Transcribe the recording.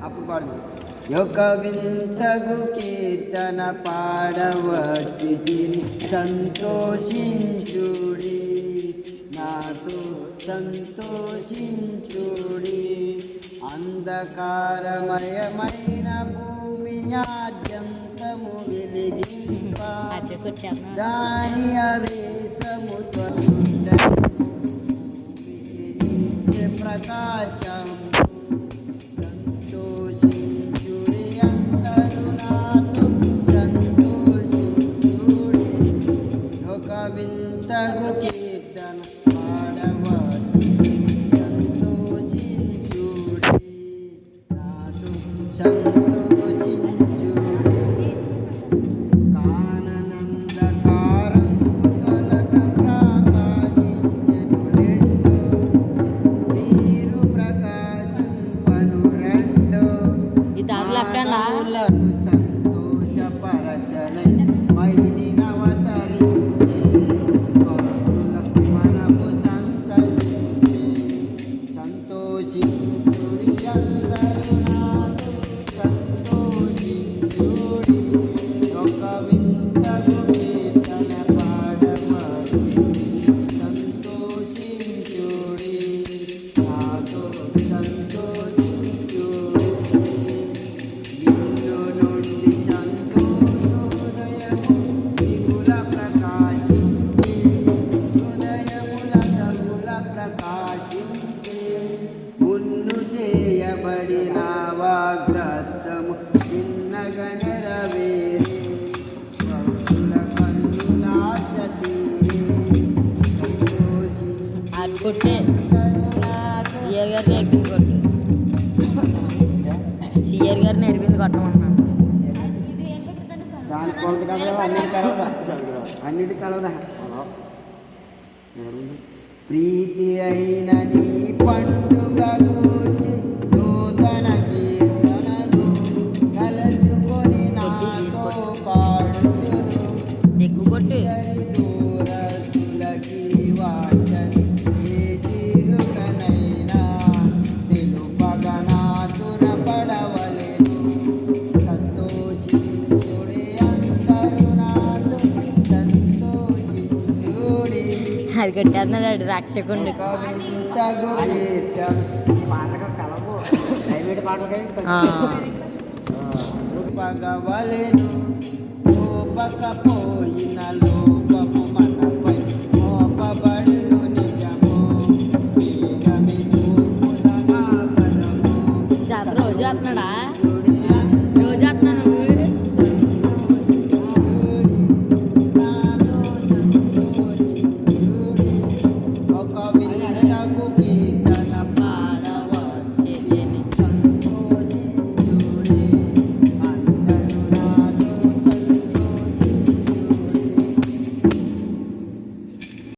అప్పుడు పాడు. ఒక వింతగు కీర్తన పాడవచ్చితిని సంతోషించుడి, నాతో సంతోషించుడి. అంధకారమయమైన భూమినాద్యంతము వెలిగింప దాని అవేశము నిత్య ప్రకాశం. సంతోషించుడి అందరూ నాతో సంతోషించుడి. ఒక వింతగు కీర్తన పాడవచ్చితిని సంతోషించుడి, నాతో సంతోషించుడి. కాననందకారంబు తొలగ ప్రకాశించెను లెండు, మీరు ప్రకాశింపను రెండు. మానవులను సంతోషపరచనై మహిని నవతరించే భక్తుల మనము సంతోషించుడి అందరూ నాతో సంతోషించుడి. ఒక వింతగు కీర్తన పాడవచ్చితిని సంతోషించుడి, నాతో సంతోషించుడి. నిన్ను నుండి సంతోషోదయము దిగుల ప్రకాశించి, హృదయముల తగుల ప్రకాశించి. మున్ను చేయబడిన వాగ్దత్తము చిన్నగా నెరవేరి, భక్తుల కన్నులాశ తీరి. కొట్టే సిఆర్ గారు నేర్పింది కొట్టు. సిఆర్ గారు నేర్పింది కొట్టమంటున్నాను. దాని కొంత కదా అన్నిటి కలవదా, అన్నిటి కలవదా. ప్రీతి అయిన నీ పండుగ గూర్చి నూతన కీర్తనను కలుసుకొని నాతో పాడుచును. ఎక్కువ కొట్టు. ఇద్దరి దూరస్తులకి వాచని ఏ తీరుగనైనా తెలుపగా నాతున పడవలెను. సంతోషించుడి అందరూ నాతో సంతోషించుడి. అది కొట్టేస్తున్నాడు రక్షకుండు. ఒక వింతగు కీర్తన పాటగా కలవు ప్రైవేట్ పాటగా పగవలెను, చూపకపోయిన